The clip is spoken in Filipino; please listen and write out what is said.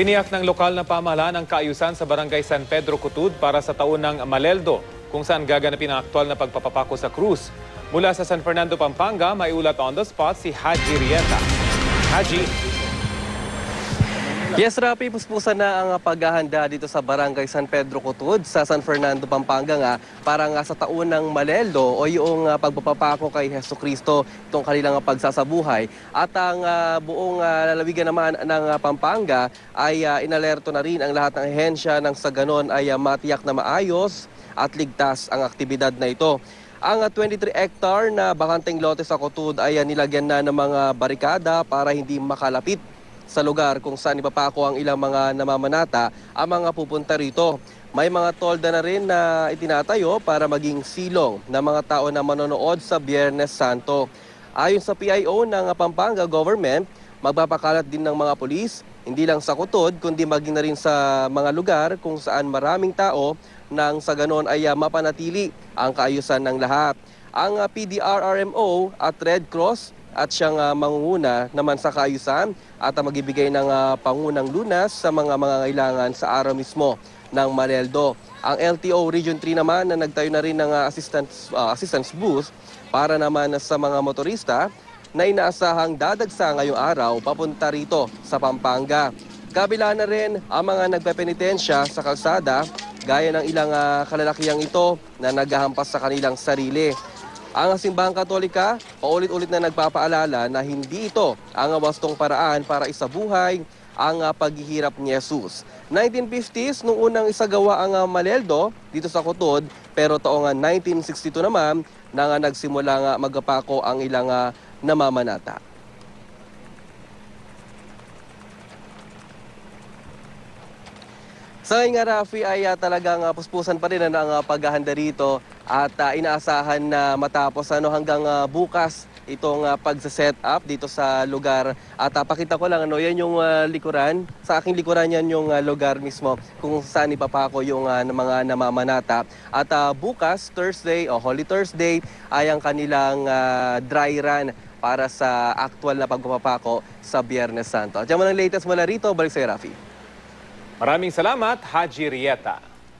Tiniyak ng lokal na pamahalaan ang kaayusan sa Barangay San Pedro Cutud para sa taon ng Maleldo, kung saan gaganapin ang aktwal na pagpapapako sa krus. Mula sa San Fernando, Pampanga, may ulat on the spot si Haji Rieta. Haji. Yes, Rafi, puspusan na ang paghahanda dito sa Barangay San Pedro Cutud sa San Fernando, Pampanga nga para nga sa taon ng Maleldo o yung pagpapapako kay Jesucristo, itong kanilang pagsasabuhay. At ang buong lalawigan naman ng Pampanga ay inalerto na rin ang lahat ng ahensya nang sa ganon ay matiyak na maayos at ligtas ang aktibidad na ito. Ang 23 hectare na bakanteng lote sa Cutud ay nilagyan na ng mga barikada para hindi makalapit sa lugar kung saan ipapako ang ilang mga namamanata ang mga pupunta rito. May mga tolda na rin na itinatayo para maging silong ng mga tao na manonood sa Biyernes Santo. Ayon sa PIO ng Pampanga Government, magpapakalat din ng mga pulis, hindi lang sa Cutud, kundi maging na rin sa mga lugar kung saan maraming tao nang sa ganon ay mapanatili ang kaayusan ng lahat. Ang PDRRMO at Red Cross at siyang mangunguna naman sa kaayusan at magbibigay ng pangunang lunas sa mga mangangailangan sa araw mismo ng Maleldo. Ang LTO Region 3 naman na nagtayo na rin ng assistance booth para naman sa mga motorista na inaasahang dadagsa ngayong araw papunta rito sa Pampanga. Kabila na rin ang mga nagpepenitensya sa kalsada gaya ng ilang kalalakihang ito na naghahampas sa kanilang sarili. Ang Simbahang Katolika, paulit-ulit na nagpapaalala na hindi ito ang wastong paraan para isabuhay ang paghihirap ni Jesus. 1950s, nung unang isagawa ang Maleldo dito sa Cutud, pero taong 1962 naman na nagsimula nga magpapako ang ilang namamanata. Sa nga, Rafi, ay talagang puspusan pa rin ang paghahanda rito at inaasahan na matapos hanggang bukas itong pagsa-set up dito sa lugar. At pakita ko lang, yan yung likuran. Sa aking likuran yan yung lugar mismo kung saan ipapako yung mga namamanata. At bukas, Thursday o Holy Thursday, ay ang kanilang dry run para sa actual na pagpapako sa Biyernes Santo. At yan mo ng latest mula rito, balik sa'yo, Rafi. Maraming salamat, Haji Rieta.